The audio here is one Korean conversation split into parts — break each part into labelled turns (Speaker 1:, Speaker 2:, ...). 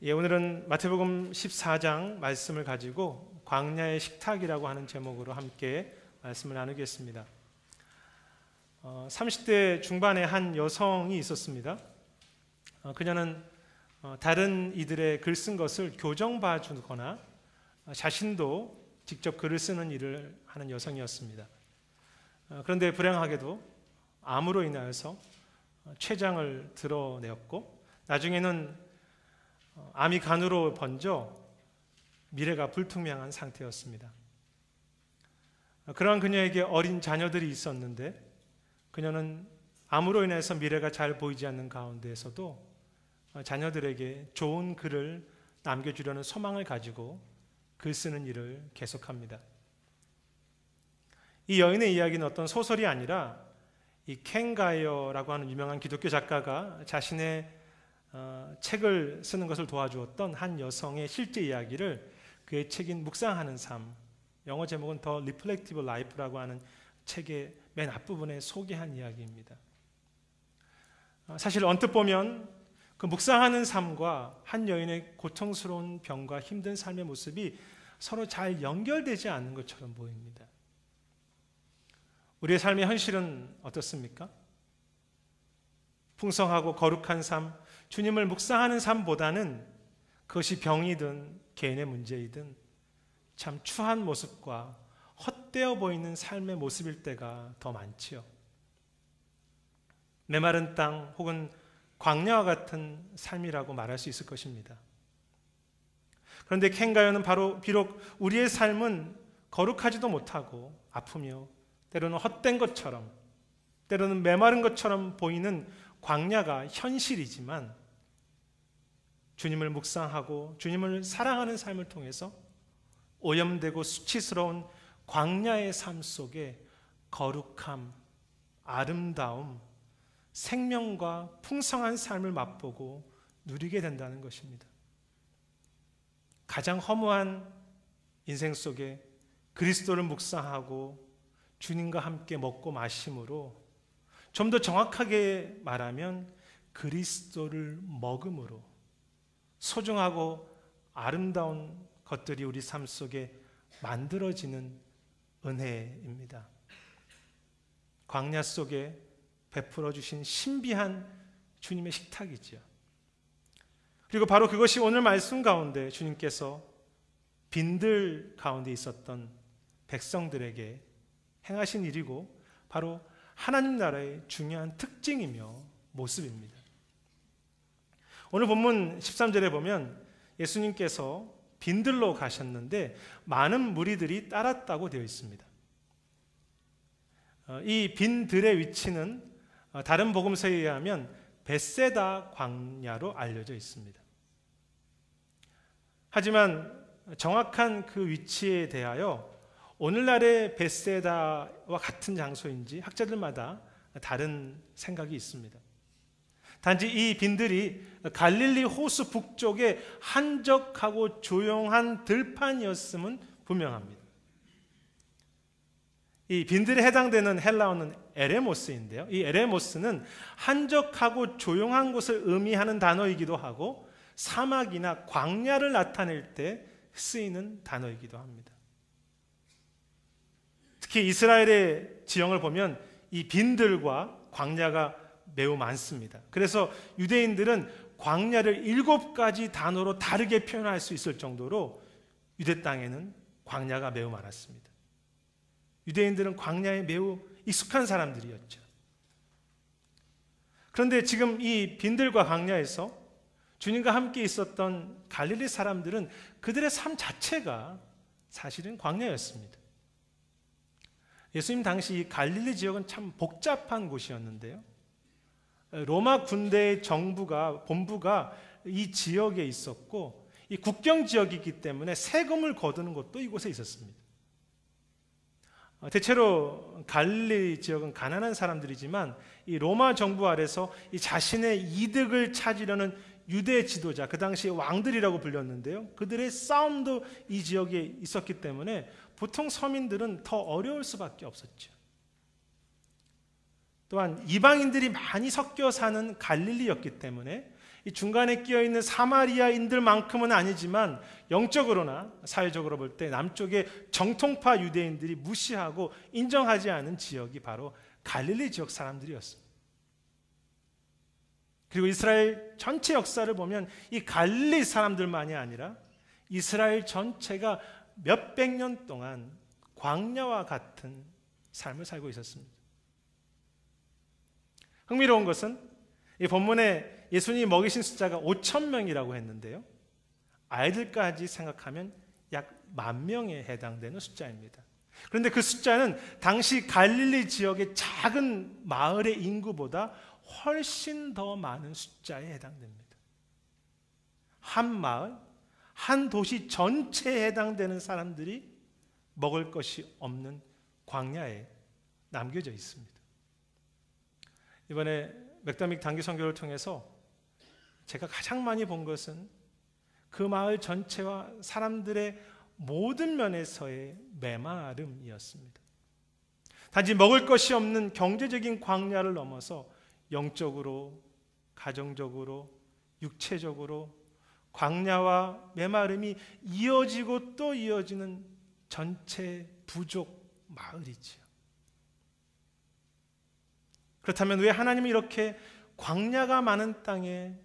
Speaker 1: 오늘은 마태복음 14장 말씀을 가지고 광야의 식탁이라고 하는 제목으로 함께 말씀을 나누겠습니다. 30대 중반의 한 여성이 있었습니다. 그녀는 다른 이들의 글 쓴 것을 교정봐 주거나 자신도 직접 글을 쓰는 일을 하는 여성이었습니다. 그런데 불행하게도 암으로 인하여서 췌장을 드러내었고 나중에는 암이 간으로 번져 미래가 불투명한 상태였습니다. 그러한 그녀에게 어린 자녀들이 있었는데 그녀는 암으로 인해서 미래가 잘 보이지 않는 가운데에서도 자녀들에게 좋은 글을 남겨주려는 소망을 가지고 글 쓰는 일을 계속합니다. 이 여인의 이야기는 어떤 소설이 아니라 이 켄 가이어라고 하는 유명한 기독교 작가가 자신의 책을 쓰는 것을 도와주었던 한 여성의 실제 이야기를 그의 책인 묵상하는 삶, 영어 제목은 The Reflective Life라고 하는 책의 맨 앞부분에 소개한 이야기입니다. 사실 언뜻 보면 그 묵상하는 삶과 한 여인의 고통스러운 병과 힘든 삶의 모습이 서로 잘 연결되지 않는 것처럼 보입니다. 우리의 삶의 현실은 어떻습니까? 풍성하고 거룩한 삶, 주님을 묵상하는 삶보다는 그것이 병이든 개인의 문제이든 참 추한 모습과 헛되어 보이는 삶의 모습일 때가 더 많지요. 메마른 땅 혹은 광야와 같은 삶이라고 말할 수 있을 것입니다. 그런데 켄 가이어는 비록 우리의 삶은 거룩하지도 못하고 아프며 때로는 헛된 것처럼 때로는 메마른 것처럼 보이는 광야가 현실이지만 주님을 묵상하고 주님을 사랑하는 삶을 통해서 오염되고 수치스러운 광야의 삶 속에 거룩함, 아름다움, 생명과 풍성한 삶을 맛보고 누리게 된다는 것입니다. 가장 허무한 인생 속에 그리스도를 묵상하고 주님과 함께 먹고 마심으로 좀 더 정확하게 말하면 그리스도를 먹음으로 소중하고 아름다운 것들이 우리 삶 속에 만들어지는 은혜입니다. 광야 속에 베풀어 주신 신비한 주님의 식탁이죠. 그리고 바로 그것이 오늘 말씀 가운데 주님께서 빈들 가운데 있었던 백성들에게 행하신 일이고 바로 하나님 나라의 중요한 특징이며 모습입니다. 오늘 본문 13절에 보면 예수님께서 빈들로 가셨는데 많은 무리들이 따랐다고 되어 있습니다. 이 빈들의 위치는 다른 복음서에 의하면 벳세다 광야로 알려져 있습니다. 하지만 정확한 그 위치에 대하여 오늘날의 벳세다와 같은 장소인지 학자들마다 다른 생각이 있습니다. 단지 이 빈들이 갈릴리 호수 북쪽의 한적하고 조용한 들판이었음은 분명합니다. 이 빈들에 해당되는 헬라어는 에레모스인데요. 이 에레모스는 한적하고 조용한 곳을 의미하는 단어이기도 하고 사막이나 광야를 나타낼 때 쓰이는 단어이기도 합니다. 특히 이스라엘의 지형을 보면 이 빈들과 광야가 매우 많습니다. 그래서 유대인들은 광야를 7가지 단어로 다르게 표현할 수 있을 정도로 유대 땅에는 광야가 매우 많았습니다. 유대인들은 광야에 매우 익숙한 사람들이었죠. 그런데 지금 이 빈들과 광야에서 주님과 함께 있었던 갈릴리 사람들은 그들의 삶 자체가 사실은 광야였습니다. 예수님 당시 이 갈릴리 지역은 참 복잡한 곳이었는데요. 로마 군대의 본부가 이 지역에 있었고 이 국경 지역이기 때문에 세금을 거두는 곳도 이곳에 있었습니다. 대체로 갈릴리 지역은 가난한 사람들이지만 이 로마 정부 아래서 이 자신의 이득을 찾으려는 유대 지도자, 그 당시에 왕들이라고 불렸는데요. 그들의 싸움도 이 지역에 있었기 때문에 보통 서민들은 더 어려울 수밖에 없었죠. 또한 이방인들이 많이 섞여 사는 갈릴리였기 때문에 이 중간에 끼어 있는 사마리아인들만큼은 아니지만 영적으로나 사회적으로 볼 때 남쪽의 정통파 유대인들이 무시하고 인정하지 않은 지역이 바로 갈릴리 지역 사람들이었습니다. 그리고 이스라엘 전체 역사를 보면 이 갈릴리 사람들만이 아니라 이스라엘 전체가 몇백 년 동안 광야와 같은 삶을 살고 있었습니다. 흥미로운 것은 이 본문에 예수님이 먹이신 숫자가 5천 명이라고 했는데요, 아이들까지 생각하면 약 10,000명에 해당되는 숫자입니다. 그런데 그 숫자는 당시 갈릴리 지역의 작은 마을의 인구보다 훨씬 더 많은 숫자에 해당됩니다. 한 마을, 한 도시 전체에 해당되는 사람들이 먹을 것이 없는 광야에 남겨져 있습니다. 이번에 맥더믹 단기 선교를 통해서 제가 가장 많이 본 것은 그 마을 전체와 사람들의 모든 면에서의 메마름이었습니다. 단지 먹을 것이 없는 경제적인 광야를 넘어서 영적으로, 가정적으로, 육체적으로 광야와 메마름이 이어지고 또 이어지는 전체 부족 마을이지요. 그렇다면 왜 하나님은 이렇게 광야가 많은 땅에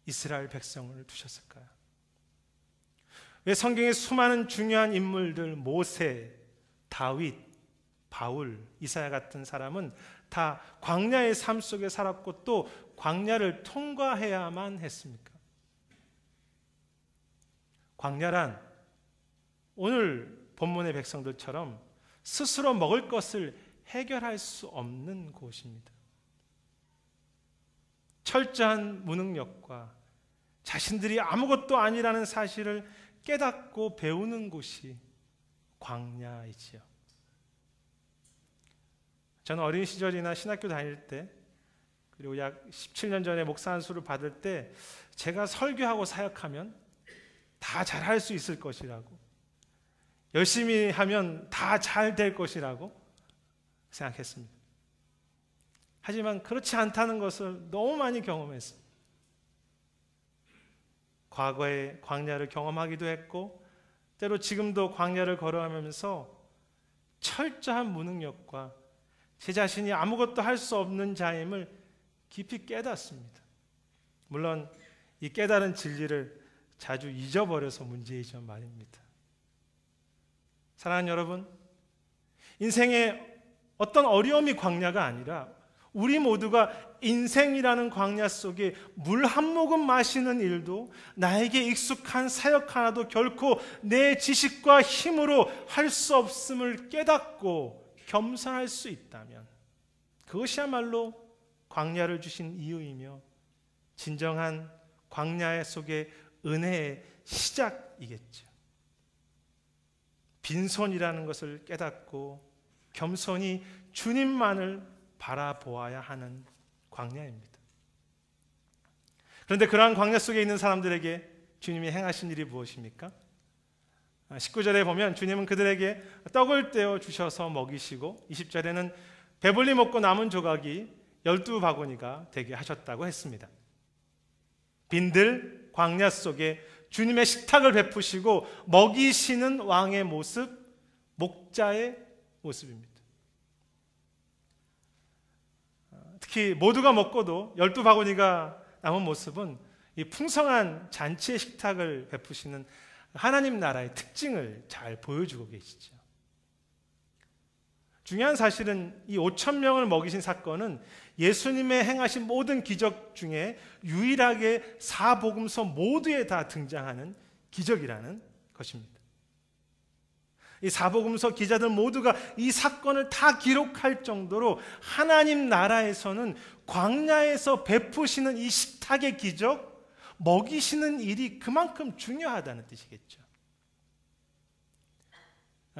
Speaker 1: 이스라엘 백성을 두셨을까요? 왜 성경의 수많은 중요한 인물들, 모세, 다윗, 바울, 이사야 같은 사람은 다 광야의 삶 속에 살았고 또 광야를 통과해야만 했습니까? 광야란 오늘 본문의 백성들처럼 스스로 먹을 것을 해결할 수 없는 곳입니다. 철저한 무능력과 자신들이 아무것도 아니라는 사실을 깨닫고 배우는 곳이 광야이지요. 저는 어린 시절이나 신학교 다닐 때, 그리고 약 17년 전에 목사 안수를 받을 때 제가 설교하고 사역하면 다 잘할 수 있을 것이라고, 열심히 하면 다 잘 될 것이라고 생각했습니다. 하지만 그렇지 않다는 것을 너무 많이 경험했습니다. 과거에 광야를 경험하기도 했고 때로 지금도 광야를 걸어가면서 철저한 무능력과 제 자신이 아무것도 할 수 없는 자임을 깊이 깨닫습니다. 물론 이 깨달은 진리를 자주 잊어버려서 문제이지만 말입니다. 사랑하는 여러분, 인생의 어떤 어려움이 광야가 아니라 우리 모두가 인생이라는 광야 속에 물 한 모금 마시는 일도, 나에게 익숙한 사역 하나도 결코 내 지식과 힘으로 할 수 없음을 깨닫고 겸손할 수 있다면 그것이야말로 광야를 주신 이유이며 진정한 광야 속의 은혜의 시작이겠죠. 빈손이라는 것을 깨닫고 겸손히 주님만을 바라보아야 하는 광야입니다. 그런데 그러한 광야 속에 있는 사람들에게 주님이 행하신 일이 무엇입니까? 19절에 보면 주님은 그들에게 떡을 떼어 주셔서 먹이시고 20절에는 배불리 먹고 남은 조각이 12바구니가 되게 하셨다고 했습니다. 빈들 광야 속에 주님의 식탁을 베푸시고 먹이시는 왕의 모습, 목자의 모습입니다. 특히 모두가 먹고도 12바구니가 남은 모습은 이 풍성한 잔치의 식탁을 베푸시는 하나님 나라의 특징을 잘 보여주고 계시죠. 중요한 사실은 이 5,000명을 먹이신 사건은 예수님의 행하신 모든 기적 중에 유일하게 사복음서 모두에 다 등장하는 기적이라는 것입니다. 이 사복음서 기자들 모두가 이 사건을 다 기록할 정도로 하나님 나라에서는 광야에서 베푸시는 이 식탁의 기적, 먹이시는 일이 그만큼 중요하다는 뜻이겠죠.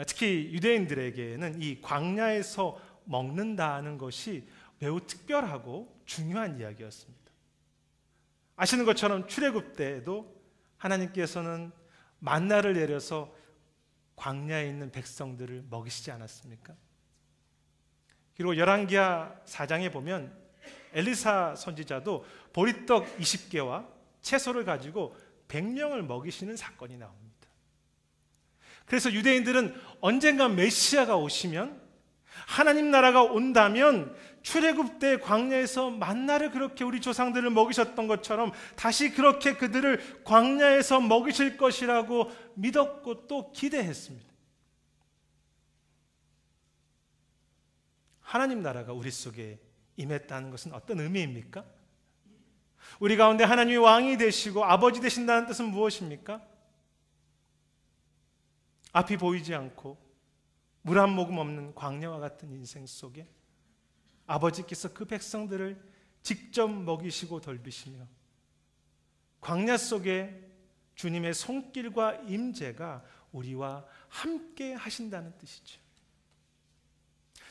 Speaker 1: 특히 유대인들에게는 이 광야에서 먹는다는 것이 매우 특별하고 중요한 이야기였습니다. 아시는 것처럼 출애굽 때에도 하나님께서는 만나를 내려서 광야에 있는 백성들을 먹이시지 않았습니까? 그리고 열왕기하 4장에 보면 엘리사 선지자도 보리떡 20개와 채소를 가지고 100명을 먹이시는 사건이 나옵니다. 그래서 유대인들은 언젠가 메시아가 오시면, 하나님 나라가 온다면 출애굽 때 광야에서 만나를 그렇게 우리 조상들을 먹이셨던 것처럼 다시 그렇게 그들을 광야에서 먹이실 것이라고 믿었고 또 기대했습니다. 하나님 나라가 우리 속에 임했다는 것은 어떤 의미입니까? 우리 가운데 하나님이 왕이 되시고 아버지 되신다는 뜻은 무엇입니까? 앞이 보이지 않고 물 한 모금 없는 광야와 같은 인생 속에 아버지께서 그 백성들을 직접 먹이시고 돌비시며 광야 속에 주님의 손길과 임재가 우리와 함께 하신다는 뜻이죠.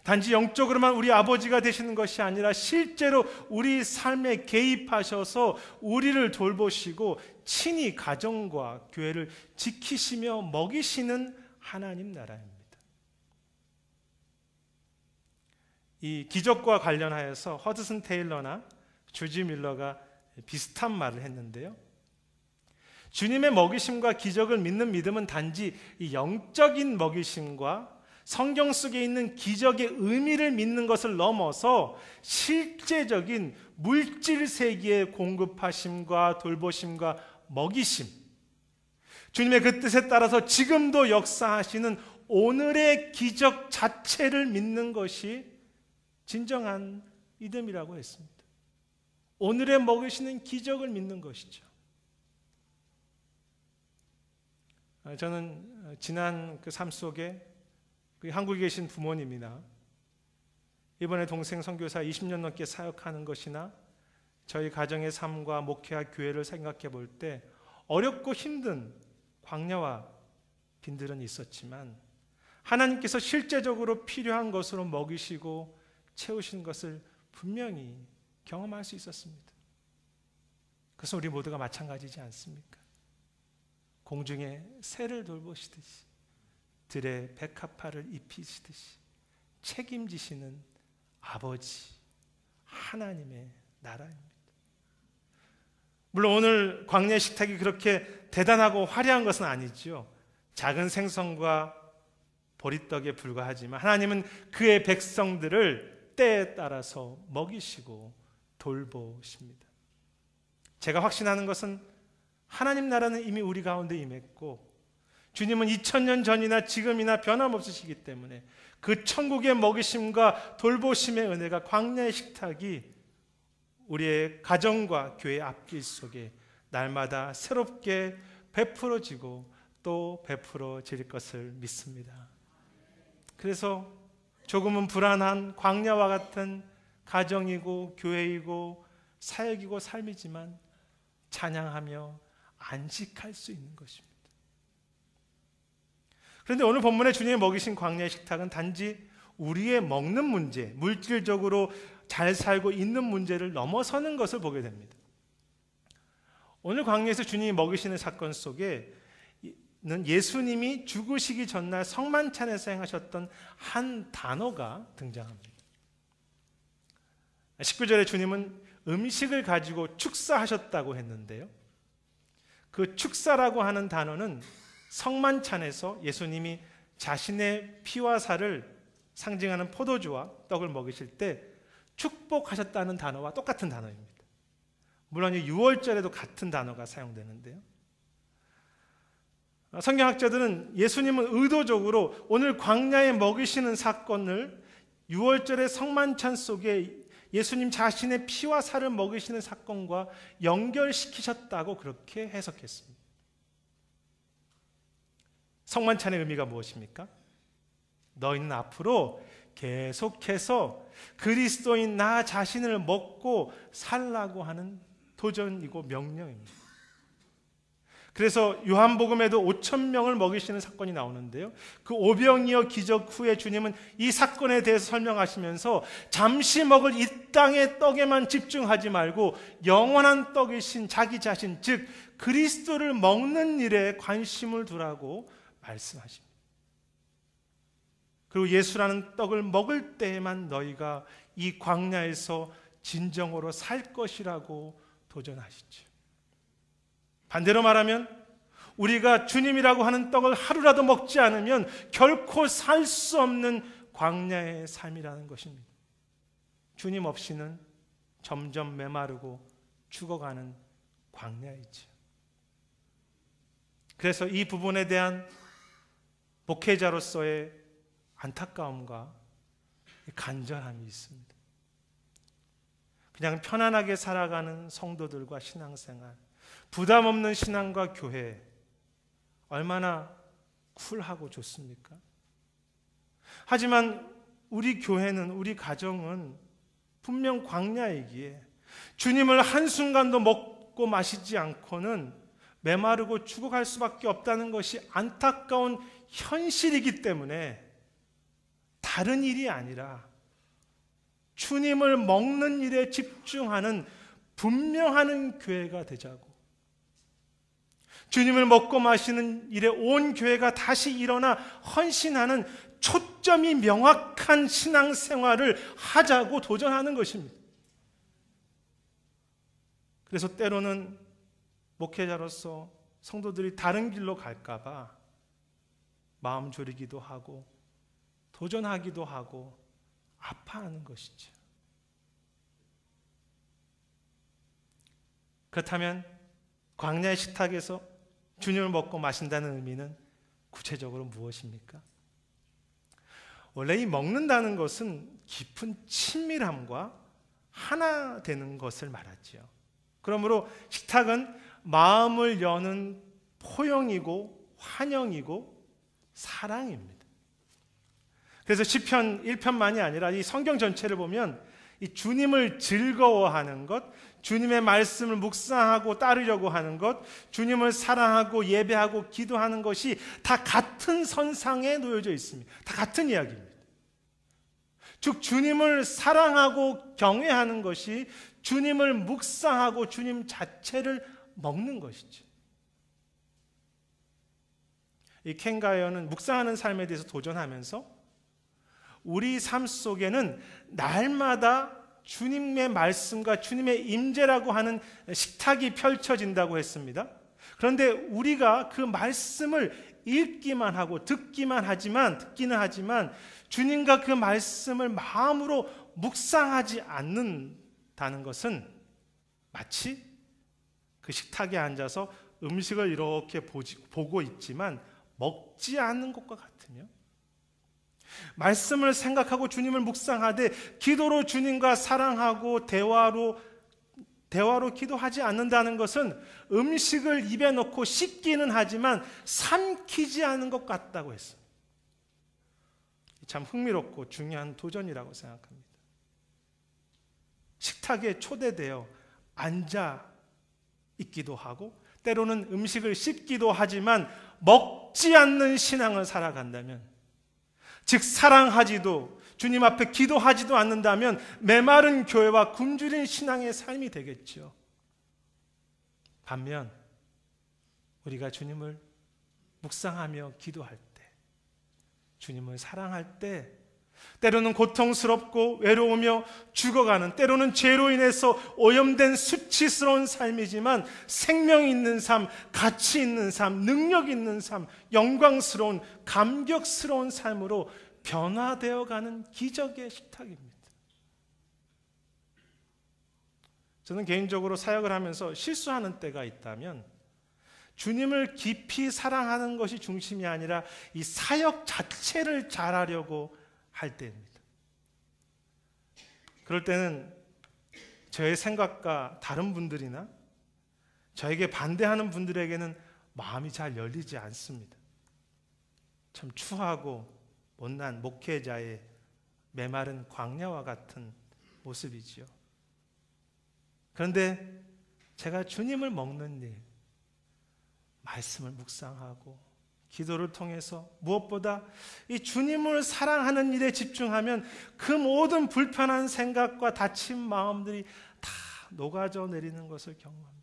Speaker 1: 단지 영적으로만 우리 아버지가 되시는 것이 아니라 실제로 우리 삶에 개입하셔서 우리를 돌보시고 친히 가정과 교회를 지키시며 먹이시는 하나님 나라입니다. 이 기적과 관련하여서 허드슨 테일러나 조지 밀러가 비슷한 말을 했는데요. 주님의 먹이심과 기적을 믿는 믿음은 단지 이 영적인 먹이심과 성경 속에 있는 기적의 의미를 믿는 것을 넘어서 실제적인 물질 세계의 공급하심과 돌보심과 먹이심, 주님의 그 뜻에 따라서 지금도 역사하시는 오늘의 기적 자체를 믿는 것이 진정한 믿음이라고 했습니다. 오늘에 먹이시는 기적을 믿는 것이죠. 저는 지난 그 삶 속에 한국에 계신 부모님이나 이번에 동생 선교사 20년 넘게 사역하는 것이나 저희 가정의 삶과 목회와 교회를 생각해 볼 때 어렵고 힘든 광야와 빈들은 있었지만 하나님께서 실제적으로 필요한 것으로 먹이시고 채우신 것을 분명히 경험할 수 있었습니다. 그래서 우리 모두가 마찬가지지 않습니까? 공중에 새를 돌보시듯이 들의 백합화를 입히시듯이 책임지시는 아버지 하나님의 나라입니다. 물론 오늘 광야 식탁이 그렇게 대단하고 화려한 것은 아니죠. 작은 생선과 보리떡에 불과하지만 하나님은 그의 백성들을 때에 따라서 먹이시고 돌보십니다. 제가 확신하는 것은 하나님 나라는 이미 우리 가운데 임했고 주님은 2000년 전이나 지금이나 변함없으시기 때문에 그 천국의 먹이심과 돌보심의 은혜가 광야의 식탁이 우리의 가정과 교회 앞길 속에 날마다 새롭게 베풀어지고 또 베풀어질 것을 믿습니다. 그래서 조금은 불안한 광야와 같은 가정이고 교회이고 사역이고 삶이지만 찬양하며 안식할 수 있는 것입니다. 그런데 오늘 본문에 주님이 먹이신 광야의 식탁은 단지 우리의 먹는 문제, 물질적으로 잘 살고 있는 문제를 넘어서는 것을 보게 됩니다. 오늘 광야에서 주님이 먹이시는 사건 속에 예수님이 죽으시기 전날 성만찬에서 행하셨던 한 단어가 등장합니다. 19절에 주님은 음식을 가지고 축사하셨다고 했는데요. 그 축사라고 하는 단어는 성만찬에서 예수님이 자신의 피와 살을 상징하는 포도주와 떡을 먹이실 때 축복하셨다는 단어와 똑같은 단어입니다. 물론 이 6월절에도 같은 단어가 사용되는데요. 성경학자들은 예수님은 의도적으로 오늘 광야에 먹이시는 사건을 6월절의 성만찬 속에 예수님 자신의 피와 살을 먹이시는 사건과 연결시키셨다고 그렇게 해석했습니다. 성만찬의 의미가 무엇입니까? 너희는 앞으로 계속해서 그리스도인 나 자신을 먹고 살라고 하는 도전이고 명령입니다. 그래서 요한복음에도 5,000명을 먹이시는 사건이 나오는데요. 그 오병이어 기적 후에 주님은 이 사건에 대해서 설명하시면서 잠시 먹을 이 땅의 떡에만 집중하지 말고 영원한 떡이신 자기 자신, 즉 그리스도를 먹는 일에 관심을 두라고 말씀하십니다. 그리고 예수라는 떡을 먹을 때에만 너희가 이 광야에서 진정으로 살 것이라고 도전하시죠. 반대로 말하면 우리가 주님이라고 하는 떡을 하루라도 먹지 않으면 결코 살 수 없는 광야의 삶이라는 것입니다. 주님 없이는 점점 메마르고 죽어가는 광야이죠. 그래서 이 부분에 대한 목회자로서의 안타까움과 간절함이 있습니다. 그냥 편안하게 살아가는 성도들과 신앙생활, 부담 없는 신앙과 교회, 얼마나 쿨하고 좋습니까? 하지만 우리 교회는, 우리 가정은 분명 광야이기에 주님을 한순간도 먹고 마시지 않고는 메마르고 죽어갈 수밖에 없다는 것이 안타까운 현실이기 때문에 다른 일이 아니라 주님을 먹는 일에 집중하는 분명하는 교회가 되자고, 주님을 먹고 마시는 일에 온 교회가 다시 일어나 헌신하는 초점이 명확한 신앙생활을 하자고 도전하는 것입니다. 그래서 때로는 목회자로서 성도들이 다른 길로 갈까 봐 마음 졸이기도 하고 도전하기도 하고 아파하는 것이죠. 그렇다면 광야의 식탁에서 주님을 먹고 마신다는 의미는 구체적으로 무엇입니까? 원래 이 먹는다는 것은 깊은 친밀함과 하나 되는 것을 말하지요. 그러므로 식탁은 마음을 여는 포용이고 환영이고 사랑입니다. 그래서 시편 1편만이 아니라 이 성경 전체를 보면 이 주님을 즐거워하는 것, 주님의 말씀을 묵상하고 따르려고 하는 것, 주님을 사랑하고 예배하고 기도하는 것이 다 같은 선상에 놓여져 있습니다. 다 같은 이야기입니다. 즉 주님을 사랑하고 경외하는 것이 주님을 묵상하고 주님 자체를 먹는 것이죠. 이 켄 가이어는 묵상하는 삶에 대해서 도전하면서 우리 삶 속에는 날마다 주님의 말씀과 주님의 임재라고 하는 식탁이 펼쳐진다고 했습니다. 그런데 우리가 그 말씀을 읽기만 하고 듣기는 하지만 주님과 그 말씀을 마음으로 묵상하지 않는다는 것은 마치 그 식탁에 앉아서 음식을 이렇게 보고 있지만 먹지 않는 것과 같으며, 말씀을 생각하고 주님을 묵상하되 기도로 주님과 사랑하고 대화로 기도하지 않는다는 것은 음식을 입에 넣고 씹기는 하지만 삼키지 않은 것 같다고 했습니다. 참 흥미롭고 중요한 도전이라고 생각합니다. 식탁에 초대되어 앉아 있기도 하고 때로는 음식을 씹기도 하지만 먹지 않는 신앙을 살아간다면, 즉 사랑하지도 주님 앞에 기도하지도 않는다면 메마른 교회와 굶주린 신앙의 삶이 되겠죠. 반면 우리가 주님을 묵상하며 기도할 때, 주님을 사랑할 때 때로는 고통스럽고 외로우며 죽어가는, 때로는 죄로 인해서 오염된 수치스러운 삶이지만 생명 있는 삶, 가치 있는 삶, 능력 있는 삶, 영광스러운 감격스러운 삶으로 변화되어가는 기적의 식탁입니다. 저는 개인적으로 사역을 하면서 실수하는 때가 있다면 주님을 깊이 사랑하는 것이 중심이 아니라 이 사역 자체를 잘하려고 할 때입니다. 그럴 때는 저의 생각과 다른 분들이나 저에게 반대하는 분들에게는 마음이 잘 열리지 않습니다. 참 추하고 못난 목회자의 메마른 광야와 같은 모습이지요. 그런데 제가 주님을 먹는 일, 말씀을 묵상하고 기도를 통해서 무엇보다 이 주님을 사랑하는 일에 집중하면 그 모든 불편한 생각과 다친 마음들이 다 녹아져 내리는 것을 경험합니다.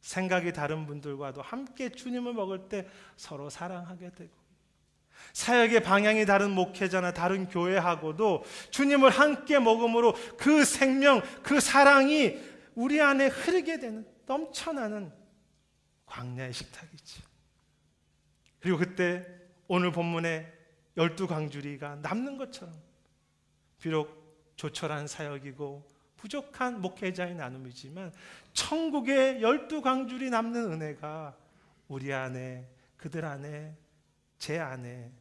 Speaker 1: 생각이 다른 분들과도 함께 주님을 먹을 때 서로 사랑하게 되고, 사역의 방향이 다른 목회자나 다른 교회하고도 주님을 함께 먹음으로 그 생명, 그 사랑이 우리 안에 흐르게 되는, 넘쳐나는 광야의 식탁이지. 그리고 그때 오늘 본문에 12광주리가 남는 것처럼 비록 조촐한 사역이고 부족한 목회자의 나눔이지만 천국의 12광주리 남는 은혜가 우리 안에, 그들 안에, 제 안에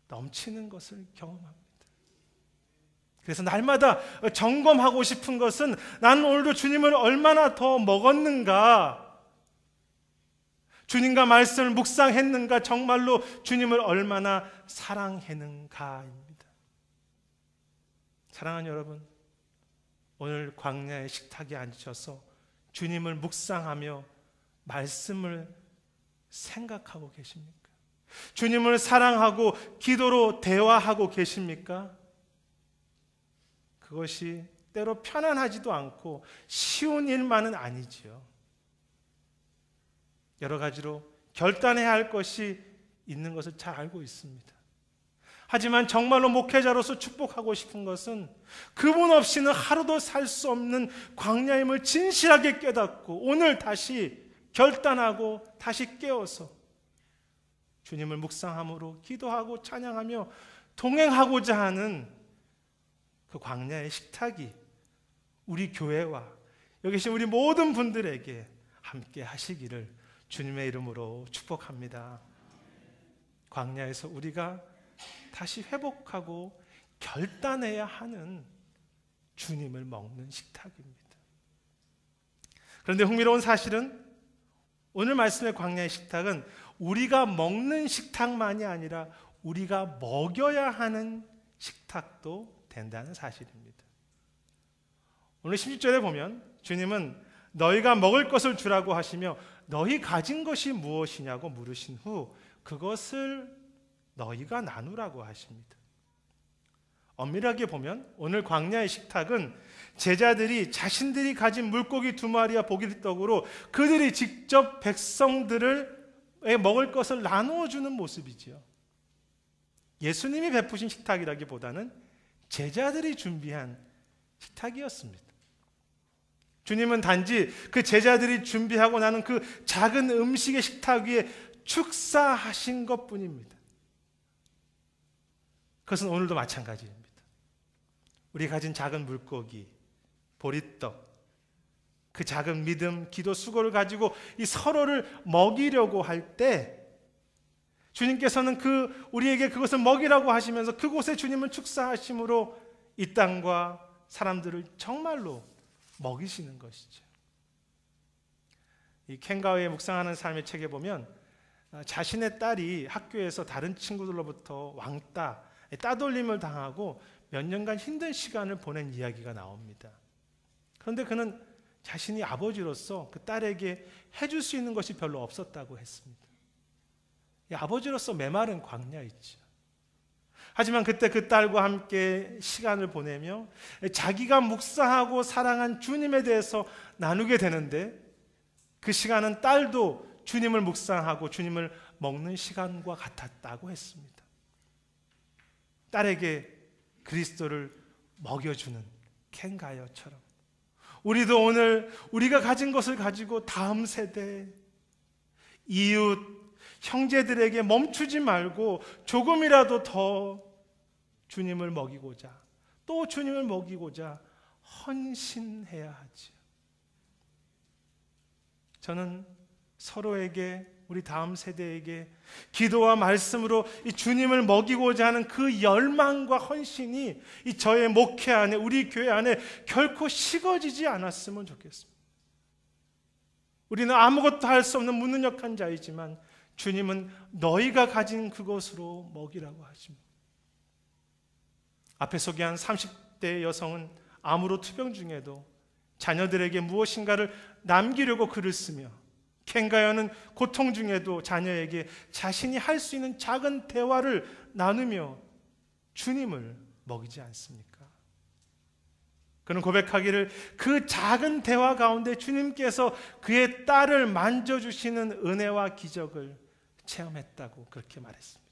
Speaker 1: 넘치는 것을 경험합니다. 그래서 날마다 점검하고 싶은 것은 나는 오늘도 주님을 얼마나 더 먹었는가, 주님과 말씀을 묵상했는가, 정말로 주님을 얼마나 사랑했는가입니다. 사랑하는 여러분, 오늘 광야의 식탁에 앉으셔서 주님을 묵상하며 말씀을 생각하고 계십니까? 주님을 사랑하고 기도로 대화하고 계십니까? 그것이 때로 편안하지도 않고 쉬운 일만은 아니지요. 여러 가지로 결단해야 할 것이 있는 것을 잘 알고 있습니다. 하지만 정말로 목회자로서 축복하고 싶은 것은 그분 없이는 하루도 살 수 없는 광야임을 진실하게 깨닫고 오늘 다시 결단하고 다시 깨어서 주님을 묵상함으로 기도하고 찬양하며 동행하고자 하는 그 광야의 식탁이 우리 교회와 여기 계신 우리 모든 분들에게 함께 하시기를 주님의 이름으로 축복합니다. 광야에서 우리가 다시 회복하고 결단해야 하는 주님을 먹는 식탁입니다. 그런데 흥미로운 사실은 오늘 말씀의 광야의 식탁은 우리가 먹는 식탁만이 아니라 우리가 먹여야 하는 식탁도 된다는 사실입니다. 오늘 16절에 보면 주님은 너희가 먹을 것을 주라고 하시며 너희 가진 것이 무엇이냐고 물으신 후 그것을 너희가 나누라고 하십니다. 엄밀하게 보면 오늘 광야의 식탁은 제자들이 자신들이 가진 물고기 2마리와 보리떡으로 그들이 직접 백성들을 먹을 것을 나누어 주는 모습이지요. 예수님이 베푸신 식탁이라기보다는 제자들이 준비한 식탁이었습니다. 주님은 단지 그 제자들이 준비하고 나는 그 작은 음식의 식탁 위에 축사하신 것뿐입니다. 그것은 오늘도 마찬가지입니다. 우리 가진 작은 물고기, 보리떡, 그 작은 믿음, 기도, 수고를 가지고 이 서로를 먹이려고 할 때 주님께서는 우리에게 그것을 먹이라고 하시면서 그곳에 주님은 축사하심으로 이 땅과 사람들을 정말로 먹이시는 것이죠. 이 켄가우의 묵상하는 삶의 책에 보면 자신의 딸이 학교에서 다른 친구들로부터 왕따, 따돌림을 당하고 몇 년간 힘든 시간을 보낸 이야기가 나옵니다. 그런데 그는 자신이 아버지로서 그 딸에게 해줄 수 있는 것이 별로 없었다고 했습니다. 아버지로서 메마른 광야있죠. 하지만 그때 그 딸과 함께 시간을 보내며 자기가 묵상하고 사랑한 주님에 대해서 나누게 되는데 그 시간은 딸도 주님을 묵상하고 주님을 먹는 시간과 같았다고 했습니다. 딸에게 그리스도를 먹여주는 켄가여처럼 우리도 오늘 우리가 가진 것을 가지고 다음 세대, 이웃, 형제들에게 멈추지 말고 조금이라도 더 주님을 먹이고자 또 주님을 먹이고자 헌신해야 하지요. 저는 서로에게 우리 다음 세대에게 기도와 말씀으로 이 주님을 먹이고자 하는 그 열망과 헌신이 이 저의 목회 안에 우리 교회 안에 결코 식어지지 않았으면 좋겠습니다. 우리는 아무것도 할 수 없는 무능력한 자이지만 주님은 너희가 가진 그것으로 먹이라고 하십니다. 앞에 소개한 30대 여성은 암으로 투병 중에도 자녀들에게 무엇인가를 남기려고 글을 쓰며 켄가여는 고통 중에도 자녀에게 자신이 할 수 있는 작은 대화를 나누며 주님을 먹이지 않습니까? 그는 고백하기를 그 작은 대화 가운데 주님께서 그의 딸을 만져주시는 은혜와 기적을 체험했다고 그렇게 말했습니다.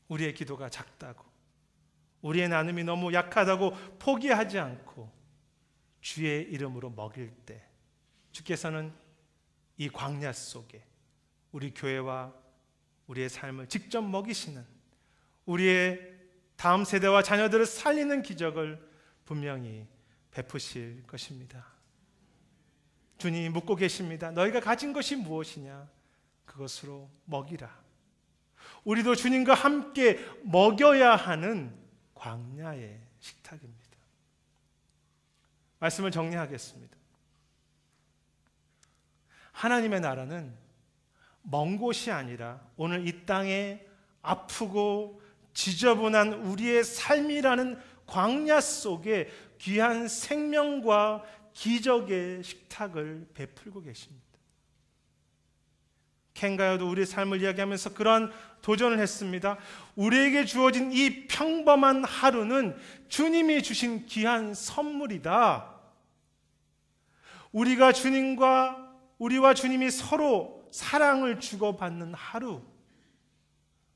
Speaker 1: 우리의 기도가 작다고, 우리의 나눔이 너무 약하다고 포기하지 않고 주의 이름으로 먹일 때 주께서는 이 광야 속에 우리 교회와 우리의 삶을 직접 먹이시는, 우리의 다음 세대와 자녀들을 살리는 기적을 분명히 베푸실 것입니다. 주님이 묻고 계십니다. 너희가 가진 것이 무엇이냐? 그것으로 먹이라. 우리도 주님과 함께 먹여야 하는 광야의 식탁입니다. 말씀을 정리하겠습니다. 하나님의 나라는 먼 곳이 아니라 오늘 이 땅에 아프고 지저분한 우리의 삶이라는 광야 속에 귀한 생명과 기적의 식탁을 베풀고 계십니다. 켄가요도 우리의 삶을 이야기하면서 그러한 도전을 했습니다. 우리에게 주어진 이 평범한 하루는 주님이 주신 귀한 선물이다. 우리와 주님이 서로 사랑을 주고받는 하루,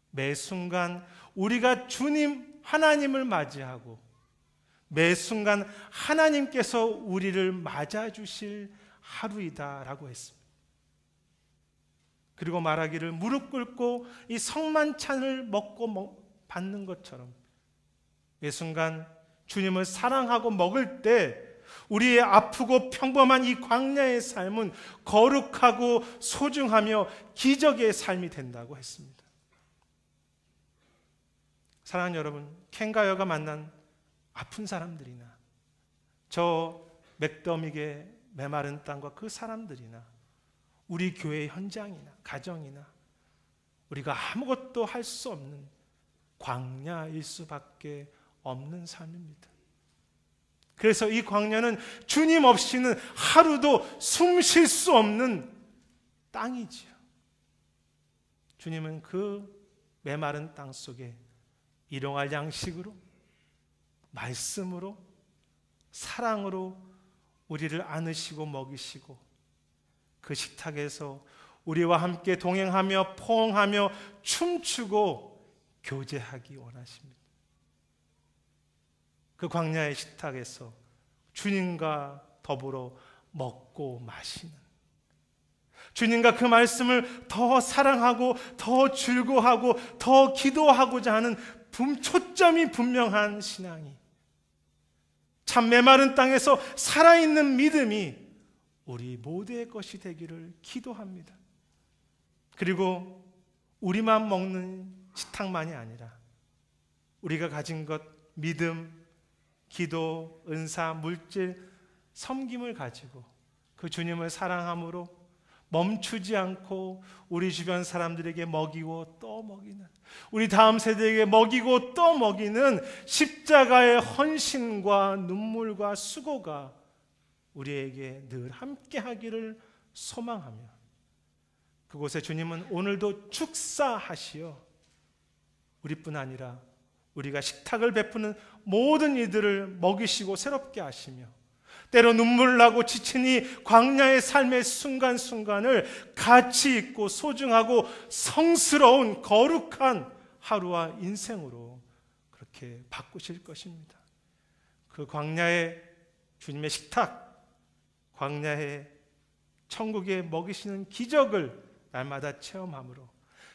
Speaker 1: 매 순간 우리가 하나님을 맞이하고 매 순간 하나님께서 우리를 맞아주실 하루이다라고 했습니다. 그리고 말하기를 무릎 꿇고 이 성만찬을 먹고 받는 것처럼 매 순간 주님을 사랑하고 먹을 때 우리의 아프고 평범한 이 광야의 삶은 거룩하고 소중하며 기적의 삶이 된다고 했습니다. 사랑하는 여러분, 켄가요가 만난 아픈 사람들이나 저 맥더믹의 메마른 땅과 그 사람들이나 우리 교회 현장이나 가정이나 우리가 아무것도 할 수 없는 광야일 수밖에 없는 삶입니다. 그래서 이 광야는 주님 없이는 하루도 숨 쉴 수 없는 땅이지요. 주님은 그 메마른 땅 속에 일용할 양식으로, 말씀으로, 사랑으로 우리를 안으시고 먹이시고 그 식탁에서 우리와 함께 동행하며 포옹하며 춤추고 교제하기 원하십니다. 그 광야의 식탁에서 주님과 더불어 먹고 마시는, 주님과 그 말씀을 더 사랑하고 더 즐거워하고 더 기도하고자 하는 초점이 분명한 신앙이, 참 메마른 땅에서 살아있는 믿음이 우리 모두의 것이 되기를 기도합니다. 그리고 우리만 먹는 식탁만이 아니라 우리가 가진 것, 믿음, 기도, 은사, 물질, 섬김을 가지고 그 주님을 사랑함으로 멈추지 않고 우리 주변 사람들에게 먹이고 또 먹이는, 우리 다음 세대에게 먹이고 또 먹이는 십자가의 헌신과 눈물과 수고가 우리에게 늘 함께 하기를 소망하며, 그곳에 주님은 오늘도 축사하시어 우리뿐 아니라 우리가 식탁을 베푸는 모든 이들을 먹이시고 새롭게 하시며, 때로 눈물 나고 지친 이 광야의 삶의 순간순간을 가치 있고 소중하고 성스러운 거룩한 하루와 인생으로 그렇게 바꾸실 것입니다. 그 광야의 주님의 식탁, 광야의 천국에 먹이시는 기적을 날마다 체험함으로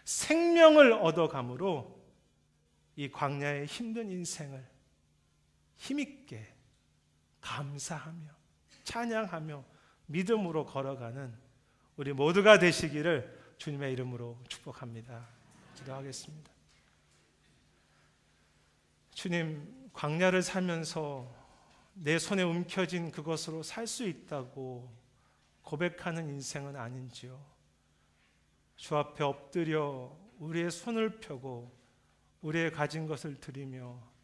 Speaker 1: 생명을 얻어감으로 이 광야의 힘든 인생을 힘있게 감사하며 찬양하며 믿음으로 걸어가는 우리 모두가 되시기를 주님의 이름으로 축복합니다. 기도하겠습니다. 주님, 광야를 살면서 내 손에 움켜진 그것으로 살 수 있다고 고백하는 인생은 아닌지요. 주 앞에 엎드려 우리의 손을 펴고 우리의 가진 것을 드리며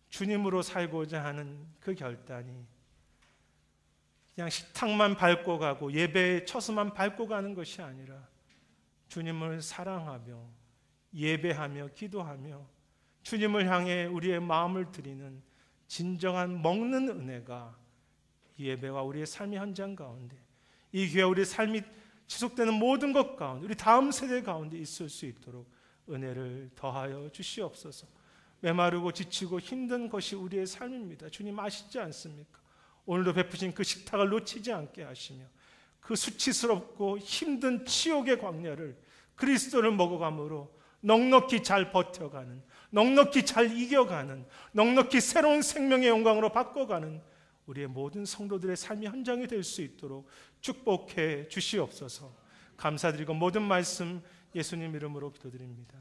Speaker 1: 주님으로 살고자 하는 그 결단이 그냥 식탁만 밟고 가고 예배의 처소만 밟고 가는 것이 아니라 주님을 사랑하며 예배하며 기도하며 주님을 향해 우리의 마음을 드리는 진정한 먹는 은혜가 이 예배와 우리의 삶의 현장 가운데, 이 교회 우리의 삶이 지속되는 모든 것 가운데, 우리 다음 세대 가운데 있을 수 있도록 은혜를 더하여 주시옵소서. 메마르고 지치고 힘든 것이 우리의 삶입니다. 주님 아시지 않습니까? 오늘도 베푸신 그 식탁을 놓치지 않게 하시며 그 수치스럽고 힘든 지옥의 광야를 그리스도를 먹어감으로 넉넉히 잘 버텨가는, 넉넉히 잘 이겨가는, 넉넉히 새로운 생명의 영광으로 바꿔가는 우리의 모든 성도들의 삶이 현장이 될 수 있도록 축복해 주시옵소서. 감사드리고 모든 말씀 예수님 이름으로 기도드립니다.